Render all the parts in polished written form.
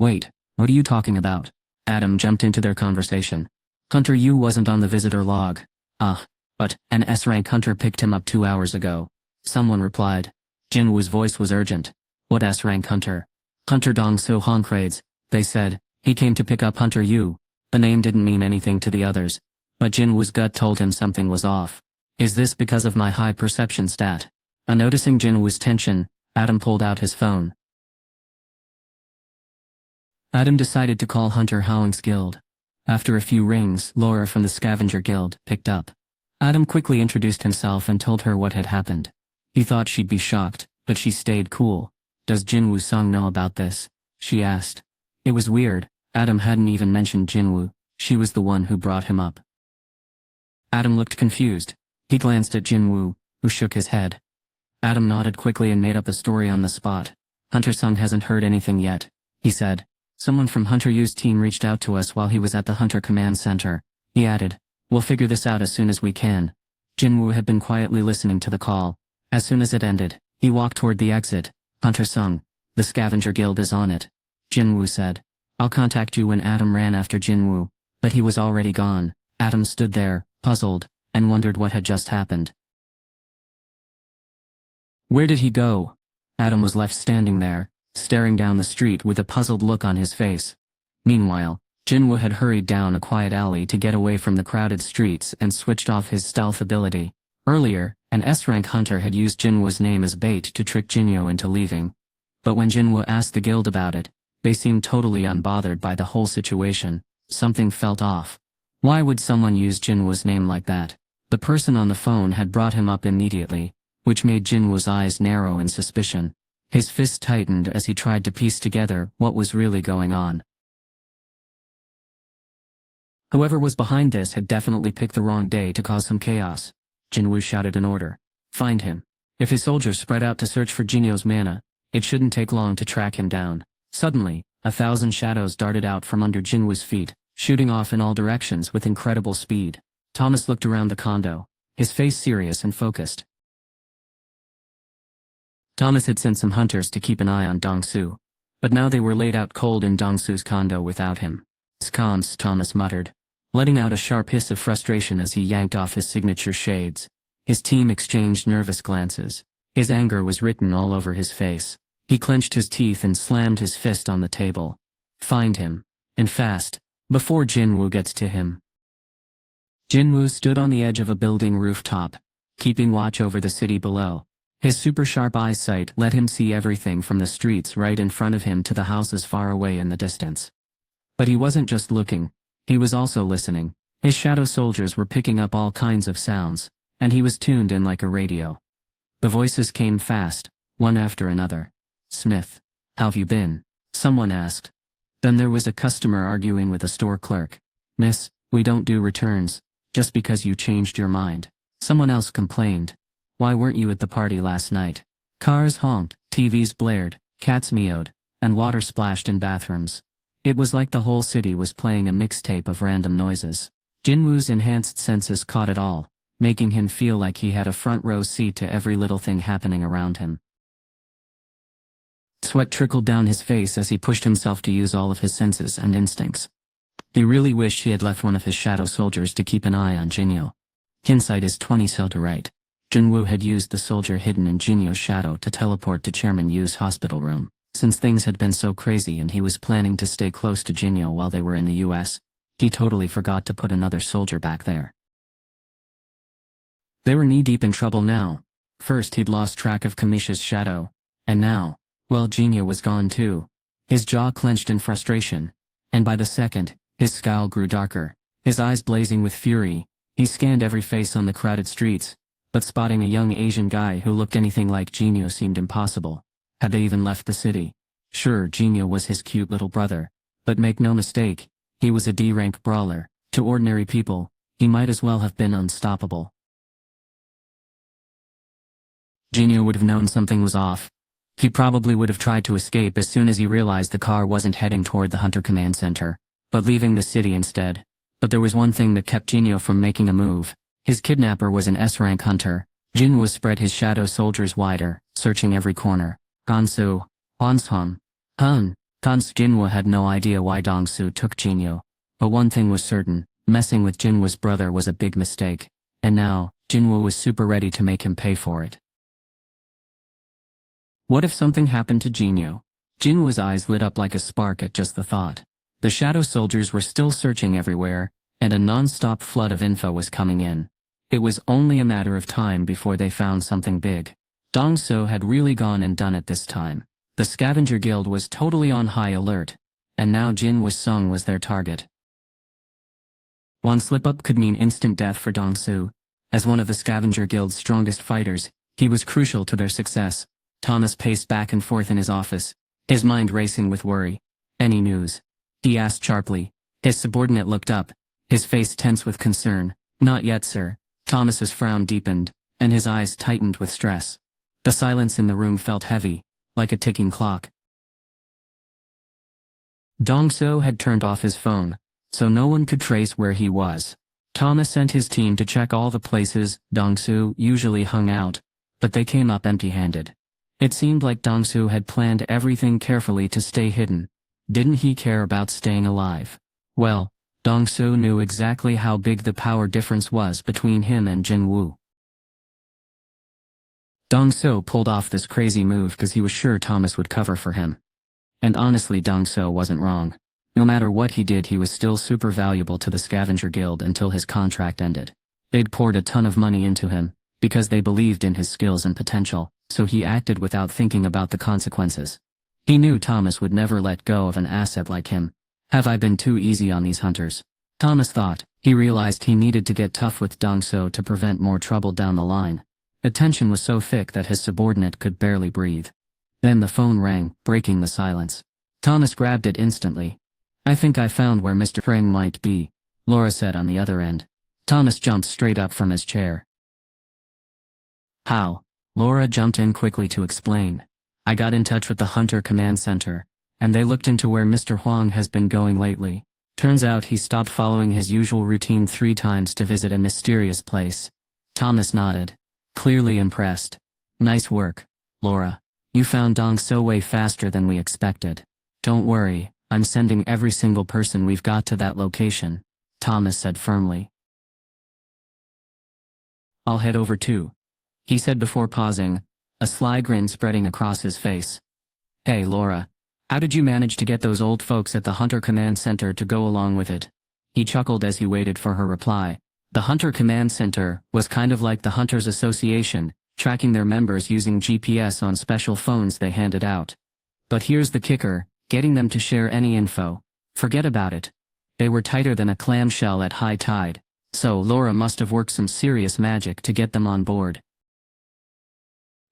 Wait, what are you talking about? Adam jumped into their conversation. Hunter Yu wasn't on the visitor log. But an S-rank hunter picked him up 2 hours ago. Someone replied. Jin-Woo's voice was urgent. What S-rank hunter? Hunter Dong-soo Honcrades, they said. He came to pick up Hunter Yu. The name didn't mean anything to the others, but Jin-Woo's gut told him something was off. Is this because of my high perception stat? Noticing Jin-Woo's tension, Adam pulled out his phone. Adam decided to call Hunter Howing's guild. After a few rings, Laura from the Scavenger Guild picked up. Adam quickly introduced himself and told her what had happened. He thought she'd be shocked, but she stayed cool. Does Jin-Woo Sung know about this? She asked. It was weird. Adam hadn't even mentioned Jin-Woo. She was the one who brought him up. Adam looked confused. He glanced at Jin-Woo, who shook his head. Adam nodded quickly and made up a story on the spot. Hunter Sung hasn't heard anything yet, he said. Someone from Hunter Yu's team reached out to us while he was at the Hunter Command Center. He added, we'll figure this out as soon as we can. Jin-Woo had been quietly listening to the call. As soon as it ended, he walked toward the exit. Hunter Sung, the Scavenger Guild is on it. Jin-Woo said. I'll contact you when Adam ran after Jin-Woo, but he was already gone. Adam stood there, puzzled, and wondered what had just happened. Where did he go? Adam was left standing there, staring down the street with a puzzled look on his face. Meanwhile, Jin-Woo had hurried down a quiet alley to get away from the crowded streets and switched off his stealth ability. Earlier, an S-rank hunter had used Jin-Woo's name as bait to trick Jin-Woo into leaving. But when Jin-Woo asked the guild about it, they seemed totally unbothered by the whole situation. Something felt off. Why would someone use Jin-Woo's name like that? The person on the phone had brought him up immediately, which made Jin-Woo's eyes narrow in suspicion. His fist tightened as he tried to piece together what was really going on. Whoever was behind this had definitely picked the wrong day to cause some chaos. Jin-Woo shouted an order. Find him. If his soldiers spread out to search for Jin-Woo's mana, it shouldn't take long to track him down. Suddenly, 1,000 shadows darted out from under Jin-Woo's feet, shooting off in all directions with incredible speed. Thomas looked around the condo, his face serious and focused. Thomas had sent some hunters to keep an eye on Dong-soo, but now they were laid out cold in Dong-soo's condo without him. Sconce, Thomas muttered, letting out a sharp hiss of frustration as he yanked off his signature shades. His team exchanged nervous glances. His anger was written all over his face. He clenched his teeth and slammed his fist on the table. Find him, and fast, before Jin-Woo gets to him. Jin-Woo stood on the edge of a building rooftop, keeping watch over the city below. His super-sharp eyesight let him see everything from the streets right in front of him to the houses far away in the distance. But he wasn't just looking, he was also listening. His shadow soldiers were picking up all kinds of sounds, and he was tuned in like a radio. The voices came fast, one after another. Smith, how've you been? Someone asked. Then there was a customer arguing with a store clerk. Miss, we don't do returns, just because you changed your mind. Someone else complained. Why weren't you at the party last night? Cars honked, TVs blared, cats meowed, and water splashed in bathrooms. It was like the whole city was playing a mixtape of random noises. Jin-Woo's enhanced senses caught it all, making him feel like he had a front row seat to every little thing happening around him. Sweat trickled down his face as he pushed himself to use all of his senses and instincts. He really wished he had left one of his shadow soldiers to keep an eye on Jin-Woo. Hindsight is 20 so to right. Jin-Woo had used the soldier hidden in Jin-Woo's shadow to teleport to Chairman Yu's hospital room. Since things had been so crazy and he was planning to stay close to Jin-Woo while they were in the US, he totally forgot to put another soldier back there. They were knee-deep in trouble now. First he'd lost track of Kamisha's shadow, and now, well, Jin-Woo was gone too. His jaw clenched in frustration, and by the second, his scowl grew darker. His eyes blazing with fury, he scanned every face on the crowded streets, but spotting a young Asian guy who looked anything like Jin-Woo seemed impossible. Had they even left the city? Sure, Jin-Woo was his cute little brother, but make no mistake, he was a D-rank brawler. To ordinary people, he might as well have been unstoppable. Jin-Woo would have known something was off. He probably would have tried to escape as soon as he realized the car wasn't heading toward the Hunter Command Center, but leaving the city instead. But there was one thing that kept Jin-Woo from making a move. His kidnapper was an S-rank hunter. Jin-Woo spread his shadow soldiers wider, searching every corner. Gansu, Hwanshun, Hun, Jin-Woo had no idea why Dong-soo took Jin-Yo. But one thing was certain, messing with Jin-Woo's brother was a big mistake. And now, Jin-Woo was super ready to make him pay for it. What if something happened to Jin-Yo? Jin-Woo's eyes lit up like a spark at just the thought. The shadow soldiers were still searching everywhere, and a non-stop flood of info was coming in. It was only a matter of time before they found something big. Dong-soo had really gone and done it this time. The scavenger guild was totally on high alert, and now Jin-Woo's song was their target. One slip-up could mean instant death for Dong-soo. As one of the scavenger guild's strongest fighters, he was crucial to their success. Thomas paced back and forth in his office, his mind racing with worry. "Any news?" he asked sharply. His subordinate looked up, his face tense with concern. "Not yet, sir." Thomas's frown deepened, and his eyes tightened with stress. The silence in the room felt heavy, like a ticking clock. Dong-soo had turned off his phone, so no one could trace where he was. Thomas sent his team to check all the places Dong-soo usually hung out, but they came up empty-handed. It seemed like Dong-soo had planned everything carefully to stay hidden. Didn't he care about staying alive? Well, Dong-soo knew exactly how big the power difference was between him and Jin-Woo. Dong-soo pulled off this crazy move because he was sure Thomas would cover for him. And honestly, Dong-soo wasn't wrong. No matter what he did, he was still super valuable to the Scavenger Guild until his contract ended. They'd poured a ton of money into him, because they believed in his skills and potential, so he acted without thinking about the consequences. He knew Thomas would never let go of an asset like him. Have I been too easy on these hunters? Thomas thought. He realized he needed to get tough with Dong-soo to prevent more trouble down the line. The tension was so thick that his subordinate could barely breathe. Then the phone rang, breaking the silence. Thomas grabbed it instantly. "I think I found where Mr. Frame might be," Laura said on the other end. Thomas jumped straight up from his chair. "How?" Laura jumped in quickly to explain. "I got in touch with the Hunter Command Center, and they looked into where Mr. Huang has been going lately. Turns out he stopped following his usual routine 3 times to visit a mysterious place." Thomas nodded, clearly impressed. "Nice work, Laura. You found Dong-soo way faster than we expected." "Don't worry, I'm sending every single person we've got to that location," Thomas said firmly. "I'll head over too," he said before pausing, a sly grin spreading across his face. "Hey Laura, how did you manage to get those old folks at the Hunter Command Center to go along with it?" He chuckled as he waited for her reply. The Hunter Command Center was kind of like the Hunters Association, tracking their members using GPS on special phones they handed out. But here's the kicker, getting them to share any info. Forget about it. They were tighter than a clamshell at high tide, so Laura must have worked some serious magic to get them on board.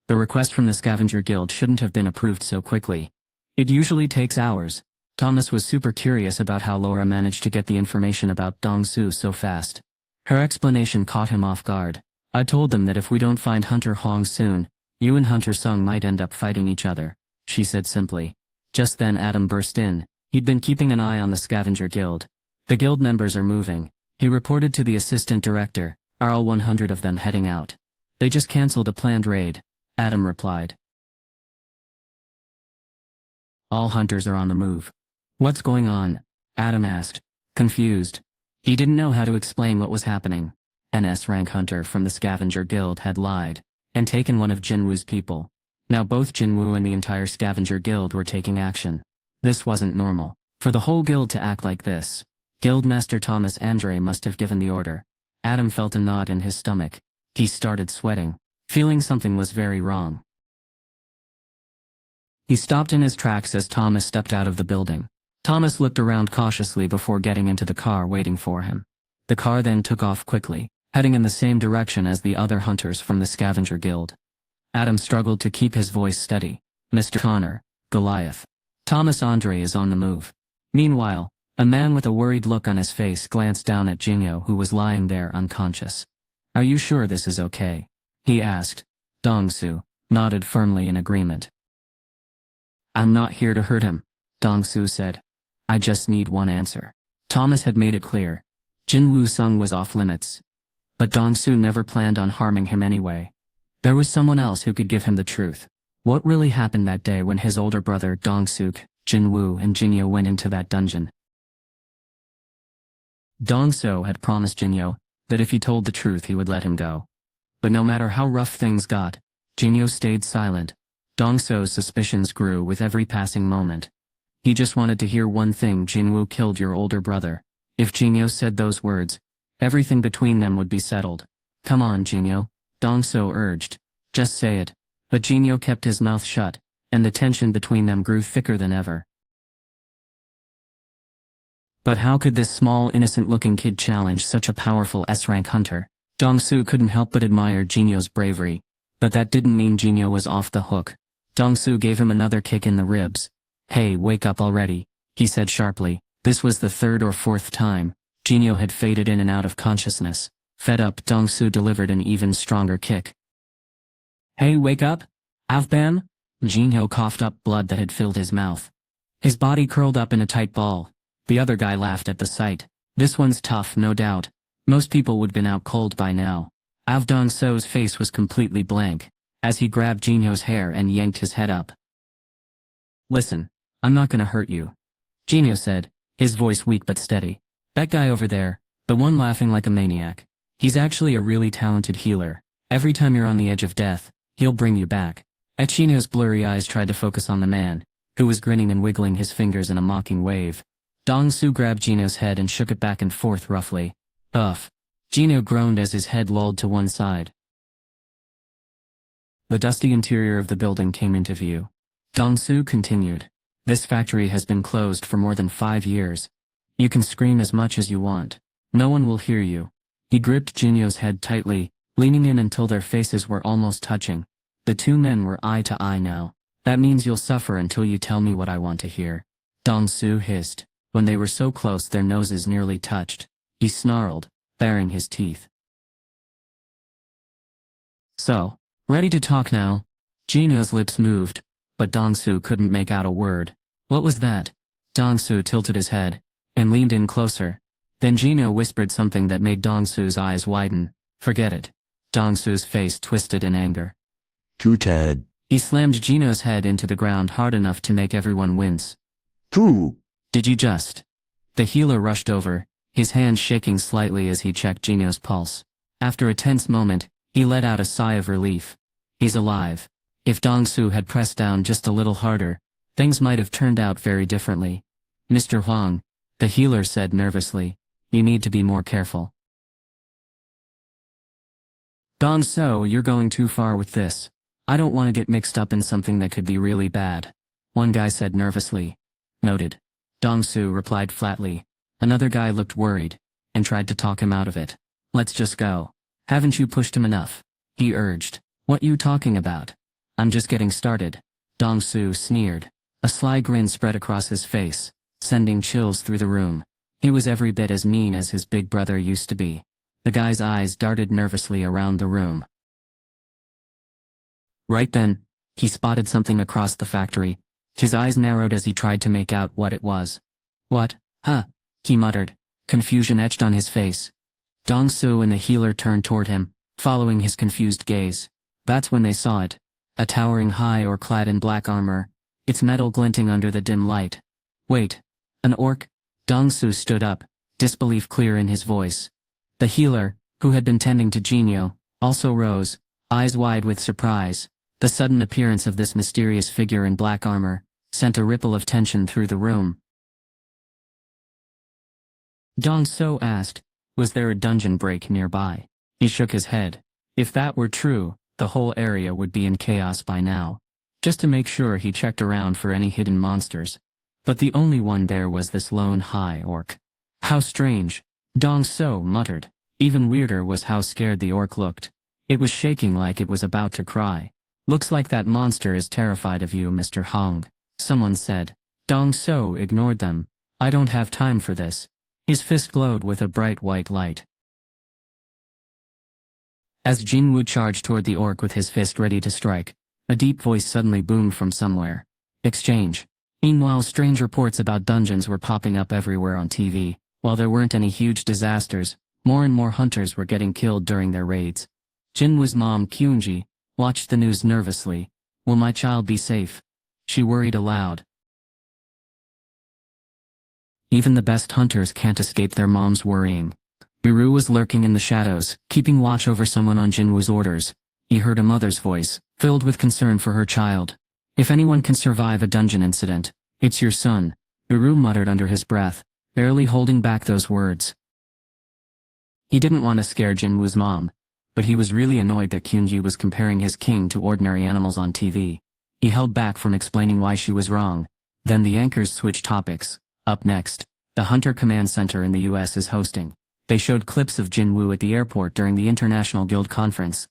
The request from the Scavenger Guild shouldn't have been approved so quickly. It usually takes hours. Thomas was super curious about how Laura managed to get the information about Dong-soo so fast. Her explanation caught him off guard. "I told them that if we don't find Hunter Huang soon, you and Hunter Sung might end up fighting each other," she said simply. Just then Adam burst in. He'd been keeping an eye on the Scavenger Guild. "The guild members are moving," he reported to the assistant director. "Are all 100 of them heading out?" "They just canceled a planned raid," Adam replied. "All hunters are on the move." "What's going on?" Adam asked, confused. He didn't know how to explain what was happening. An S-rank hunter from the Scavenger Guild had lied and taken one of Jin-Woo's people. Now both Jin-Woo and the entire Scavenger Guild were taking action. This wasn't normal. For the whole guild to act like this, Guildmaster Thomas Andre must have given the order. Adam felt a knot in his stomach. He started sweating, feeling something was very wrong. He stopped in his tracks as Thomas stepped out of the building. Thomas looked around cautiously before getting into the car waiting for him. The car then took off quickly, heading in the same direction as the other hunters from the Scavenger Guild. Adam struggled to keep his voice steady. "Mr. Connor, Goliath. Thomas Andre is on the move." Meanwhile, a man with a worried look on his face glanced down at Jin-Yo, who was lying there unconscious. "Are you sure this is okay?" he asked. Dong-soo nodded firmly in agreement. "I'm not here to hurt him," Dong-soo said. "I just need one answer." Thomas had made it clear. Jin-Woo Sung was off limits. But Dong-soo never planned on harming him anyway. There was someone else who could give him the truth. What really happened that day when his older brother Dong-soo Jin-Woo and Jin-Yo went into that dungeon. Dong-so had promised Jin-Yo that if he told the truth he would let him go. But no matter how rough things got, Jin-Yo stayed silent. Dong-so's suspicions grew with every passing moment. He just wanted to hear one thing: Jin-Woo killed your older brother. If Jin-Yo said those words, everything between them would be settled. Come on, Jin-Yo, Dong-so urged. Just say it. But Jin-Yo kept his mouth shut, and the tension between them grew thicker than ever. But how could this small, innocent-looking kid challenge such a powerful S-rank hunter? Dong-su couldn't help but admire Jin-Yo's bravery. But that didn't mean Jin-Yo was off the hook. Dong-su gave him another kick in the ribs. Hey, wake up already, he said sharply. This was the third or fourth time Jin-Yo had faded in and out of consciousness. Fed up, Dong-su delivered an even stronger kick. Hey, wake up? Avban? Jin-Yo coughed up blood that had filled his mouth. His body curled up in a tight ball. The other guy laughed at the sight. This one's tough, no doubt. Most people would have been out cold by now. Dong-so's face was completely blank, as he grabbed Jin-Yo's hair and yanked his head up. Listen, I'm not gonna hurt you, Jin-Yo said, his voice weak but steady. That guy over there, the one laughing like a maniac, he's actually a really talented healer. Every time you're on the edge of death, he'll bring you back. Jin-Yo's blurry eyes tried to focus on the man, who was grinning and wiggling his fingers in a mocking wave. Dong-su grabbed Jin-Yo's head and shook it back and forth roughly. Ugh. Jin-Yo groaned as his head lolled to one side. The dusty interior of the building came into view. Dong-su continued. This factory has been closed for more than 5 years. You can scream as much as you want. No one will hear you. He gripped Jin-Yo's head tightly, leaning in until their faces were almost touching. The two men were eye to eye now. That means you'll suffer until you tell me what I want to hear. Dong-su hissed. When they were so close their noses nearly touched, he snarled, baring his teeth. So, ready to talk now? Jin-Yo's lips moved, but Dong-su couldn't make out a word. What was that? Dong-su tilted his head, and leaned in closer. Then Jin-Yo whispered something that made Dong-su's eyes widen. Forget it. Dong-su's face twisted in anger. Too Ted. He slammed Jin-Yo's head into the ground hard enough to make everyone wince. Too. Did you just? The healer rushed over, his hand shaking slightly as he checked Jin-Yo's pulse. After a tense moment, he let out a sigh of relief. He's alive. If Dong-su had pressed down just a little harder, things might have turned out very differently. Mr. Huang, the healer said nervously, you need to be more careful. Dong-so, you're going too far with this. I don't want to get mixed up in something that could be really bad, one guy said nervously. Noted. Dong-su replied flatly. Another guy looked worried, and tried to talk him out of it. Let's just go. Haven't you pushed him enough? He urged. What you talking about? I'm just getting started. Dong-su sneered. A sly grin spread across his face, sending chills through the room. He was every bit as mean as his big brother used to be. The guy's eyes darted nervously around the room. Right then, he spotted something across the factory. His eyes narrowed as he tried to make out what it was. What? Huh? He muttered. Confusion etched on his face. Dong-su and the healer turned toward him, following his confused gaze. That's when they saw it. A towering high orc clad in black armor, its metal glinting under the dim light. Wait. An orc? Dong-su stood up, disbelief clear in his voice. The healer, who had been tending to Jin-Yo, also rose, eyes wide with surprise. The sudden appearance of this mysterious figure in black armor sent a ripple of tension through the room. Dong-so asked, was there a dungeon break nearby? He shook his head. If that were true, the whole area would be in chaos by now. Just to make sure he checked around for any hidden monsters. But the only one there was this lone high orc. How strange, Dong-so muttered. Even weirder was how scared the orc looked. It was shaking like it was about to cry. Looks like that monster is terrified of you, Mr. Hong, someone said. Dong-so ignored them. I don't have time for this. His fist glowed with a bright white light. As Jin-Woo charged toward the orc with his fist ready to strike, a deep voice suddenly boomed from somewhere. Exchange. Meanwhile, strange reports about dungeons were popping up everywhere on TV. While there weren't any huge disasters, more and more hunters were getting killed during their raids. Jin-Woo's mom, Kyunji, watched the news nervously. Will my child be safe? She worried aloud. Even the best hunters can't escape their mom's worrying. Biru was lurking in the shadows, keeping watch over someone on Jin-Woo's orders. He heard a mother's voice, filled with concern for her child. If anyone can survive a dungeon incident, it's your son, Biru muttered under his breath, barely holding back those words. He didn't want to scare Jin-Woo's mom, but he was really annoyed that Kyunji was comparing his king to ordinary animals on TV. He held back from explaining why she was wrong. Then the anchors switched topics. Up next, the Hunter Command Center in the US is hosting. They showed clips of Jin-Woo at the airport during the International Guild Conference.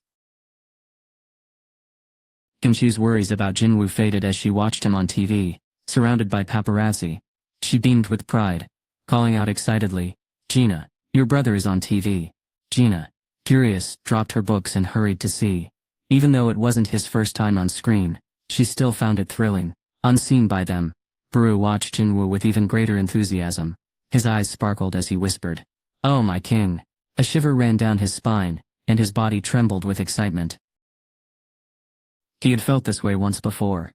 Kimchi's worries about Jin-Woo faded as she watched him on TV, surrounded by paparazzi. She beamed with pride, calling out excitedly, "Gina, your brother is on TV." Gina, curious, dropped her books and hurried to see. Even though it wasn't his first time on screen, she still found it thrilling. Unseen by them, Biru watched Jin-Woo with even greater enthusiasm. His eyes sparkled as he whispered, "Oh my king." A shiver ran down his spine, and his body trembled with excitement. He had felt this way once before.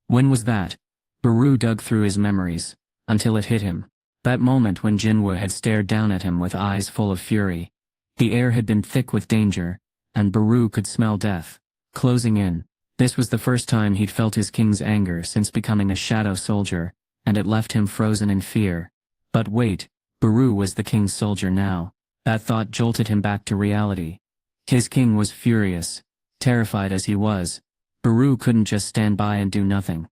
When was that? Biru dug through his memories, until it hit him. That moment when Jin-Woo had stared down at him with eyes full of fury. The air had been thick with danger, and Biru could smell death closing in. This was the first time he'd felt his king's anger since becoming a shadow soldier, and it left him frozen in fear. But wait, Biru was the king's soldier now. That thought jolted him back to reality. His king was furious. Terrified as he was, Biru couldn't just stand by and do nothing.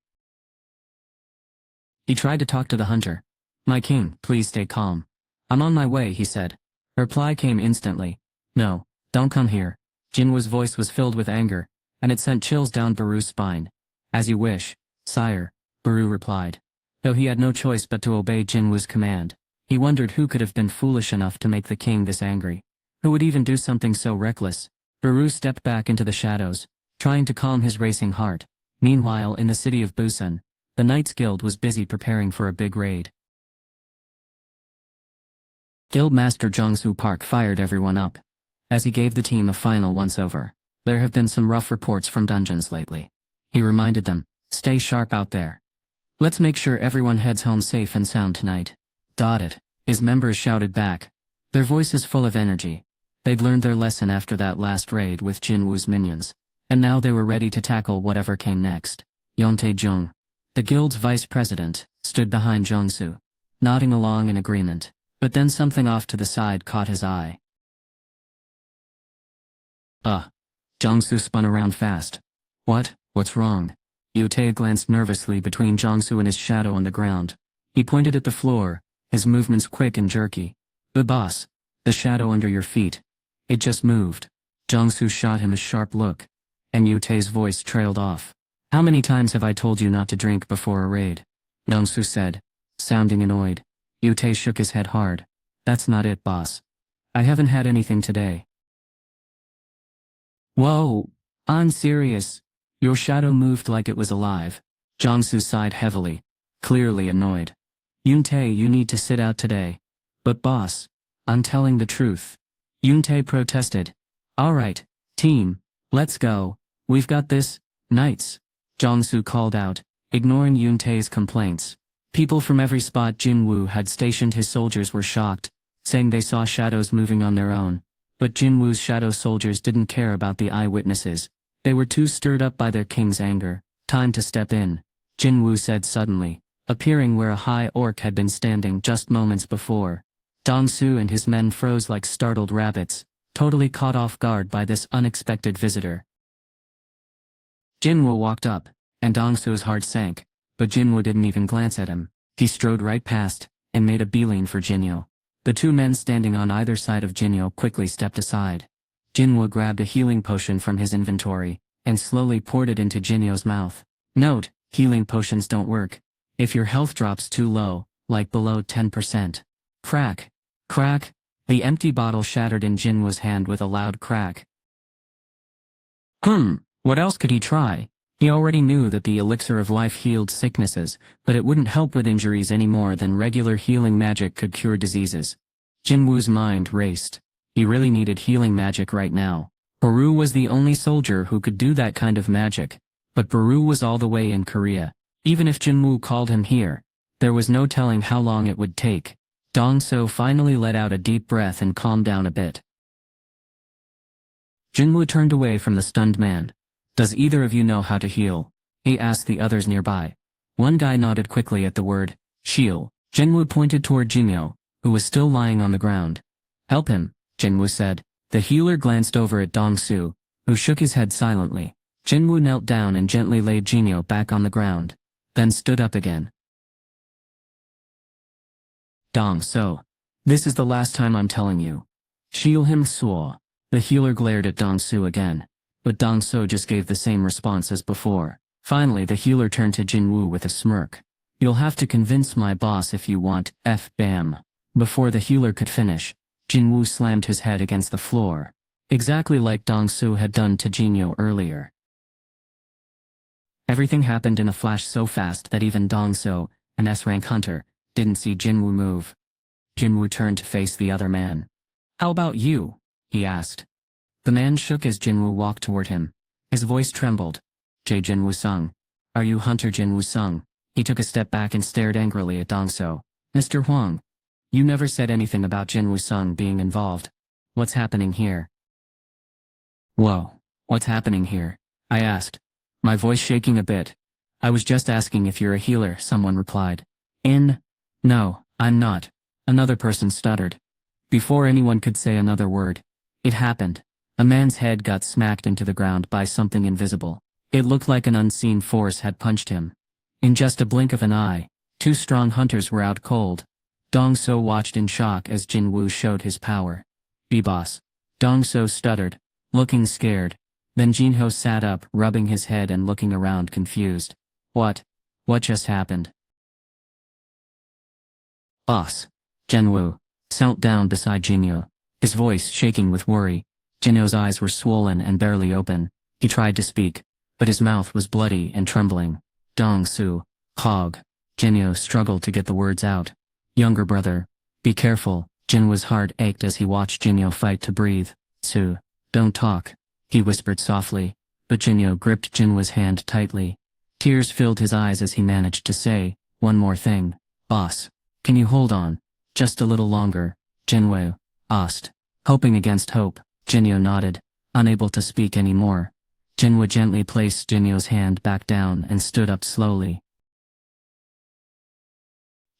He tried to talk to the hunter. "My king, please stay calm. I'm on my way," he said. Reply came instantly. "No, don't come here." Jin-Woo's voice was filled with anger, and it sent chills down Biru's spine. "As you wish, sire," Biru replied. Though he had no choice but to obey Jin-Woo's command, he wondered who could have been foolish enough to make the king this angry. Who would even do something so reckless? Biru stepped back into the shadows, trying to calm his racing heart. Meanwhile, in the city of Busan, the Knights Guild was busy preparing for a big raid. Guildmaster Jong-soo Park fired everyone up. As he gave the team a final once-over, "There have been some rough reports from dungeons lately." He reminded them, "Stay sharp out there. Let's make sure everyone heads home safe and sound tonight." "Got it," his members shouted back, their voices full of energy. They'd learned their lesson after that last raid with Jin-Woo's minions, and now they were ready to tackle whatever came next. Tae-jung, the guild's vice president, stood behind Jong-soo, nodding along in agreement. But then something off to the side caught his eye. Jong-soo spun around fast. What's wrong?" Tae glanced nervously between Jong-soo and his shadow on the ground. He pointed at the floor, his movements quick and jerky. "The boss. The shadow under your feet. It just moved." Jong-soo shot him a sharp look, and Tae's voice trailed off. "How many times have I told you not to drink before a raid?" Jong-soo said, sounding annoyed. Tae shook his head hard. "That's not it, boss. I haven't had anything today." "Whoa, I'm serious. Your shadow moved like it was alive." Jong-soo sighed heavily, clearly annoyed. "Tae, you need to sit out today." "But boss, I'm telling the truth." Tae protested. "All right, team, let's go. We've got this, Knights," Jong-soo called out, ignoring Tae's complaints. People from every spot Jin-Woo had stationed his soldiers were shocked, saying they saw shadows moving on their own. But Jin-Woo's shadow soldiers didn't care about the eyewitnesses. They were too stirred up by their king's anger. "Time to step in," Jin-Woo said suddenly, appearing where a high orc had been standing just moments before. Jong-soo and his men froze like startled rabbits, totally caught off guard by this unexpected visitor. Jin-Woo walked up, and Jong-soo's heart sank. But Jin-Woo didn't even glance at him. He strode right past, and made a beeline for Jin-Yo. The two men standing on either side of Jin-Yo quickly stepped aside. Jin-Woo grabbed a healing potion from his inventory, and slowly poured it into Jin-Yo's mouth. Note, healing potions don't work if your health drops too low, like below 10%. Crack! Crack! The empty bottle shattered in Jin-Woo's hand with a loud crack. What else could he try? He already knew that the elixir of life healed sicknesses, but it wouldn't help with injuries any more than regular healing magic could cure diseases. Jin-Woo's mind raced. He really needed healing magic right now. Baru was the only soldier who could do that kind of magic. But Baru was all the way in Korea. Even if Jin-Woo called him here, There was no telling how long it would take. Dong-so finally let out a deep breath and calmed down a bit. Jin-Woo turned away from the stunned man. "Does either of you know how to heal?" he asked the others nearby. One guy nodded quickly at the word, "heal." Jin-Woo pointed toward Jinmyo, who was still lying on the ground. "Help him," Jin-Woo said. The healer glanced over at Dong-su, who shook his head silently. Jin-Woo knelt down and gently laid Jinmyo back on the ground, then stood up again. "Dong-so, this is the last time I'm telling you. Heal him, Suo." The healer glared at Dong-su again, but Dong-so just gave the same response as before. Finally the healer turned to Jin-Woo with a smirk. "You'll have to convince my boss if you want, bam." Before the healer could finish, Jin-Woo slammed his head against the floor, exactly like Dong-su had done to Jinmyo earlier. Everything happened in a flash so fast that even Dong-so, an S-rank hunter, didn't see Jin-Woo move. Jin-Woo turned to face the other man. "How about you?" he asked. The man shook as Jin-Woo walked toward him. His voice trembled. "Jin-Woo-sung. Are you Hunter Jin-Woo-sung?" He took a step back and stared angrily at Dong-so. "Mr. Huang, you never said anything about Jin-Woo-sung being involved. What's happening here?" "Whoa, what's happening here?" I asked, my voice shaking a bit. "I was just asking if you're a healer," someone replied. No, I'm not," another person stuttered. Before anyone could say another word, it happened. A man's head got smacked into the ground by something invisible. It looked like an unseen force had punched him. In just a blink of an eye, two strong hunters were out cold. Dong-so watched in shock as Jin-Woo showed his power. "B-boss." Dong-so stuttered, looking scared. Then Jin-Ho sat up, rubbing his head and looking around confused. What just happened?" "Boss." Jin-Woo sat down beside Jinmyo, his voice shaking with worry. Jinho's eyes were swollen and barely open. He tried to speak, but his mouth was bloody and trembling. "Dong-su, Hog." Jinho struggled to get the words out. "Younger brother, be careful." Jinwoo's heart ached as he watched Jinho fight to breathe. "Su, don't talk," he whispered softly, but Jinho gripped Jinwoo's hand tightly. Tears filled his eyes as he managed to say, "One more thing, boss. Can you hold on just a little longer?" Jin-Woo asked, hoping against hope. Jinho nodded, unable to speak anymore. Jin-Woo gently placed Jinho's hand back down and stood up slowly.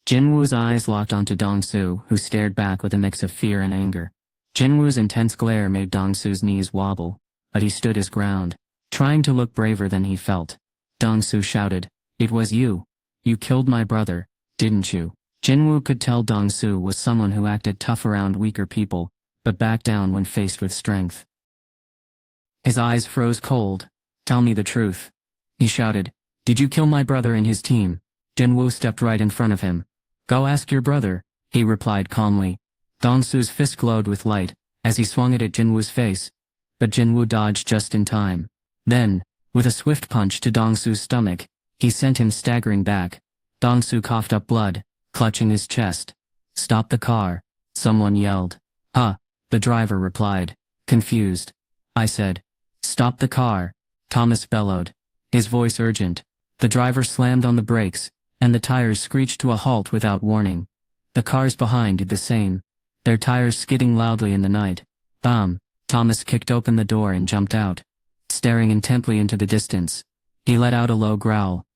Jin-Woo's eyes locked onto Dong-su, who stared back with a mix of fear and anger. Jin-Woo's intense glare made Dong-su's knees wobble, but he stood his ground, trying to look braver than he felt. Dong-su shouted, "It was you. You killed my brother, didn't you?" Jin-Woo could tell Dong-su was someone who acted tough around weaker people, but backed down when faced with strength. His eyes froze cold. "Tell me the truth," he shouted. "Did you kill my brother and his team?" Jin-Woo stepped right in front of him. "Go ask your brother," he replied calmly. Dong-su's fist glowed with light as he swung it at Jin-Woo's face, but Jin-Woo dodged just in time. Then, with a swift punch to Dong-su's stomach, he sent him staggering back. Dong-su coughed up blood, clutching his chest. "Stop the car," someone yelled. "Huh," the driver replied, confused. I said, "Stop the car," Thomas bellowed, his voice urgent. The driver slammed on the brakes, and the tires screeched to a halt without warning. The cars behind did the same, their tires skidding loudly in the night. "Bam!" Thomas kicked open the door and jumped out. Staring intently into the distance, he let out a low growl.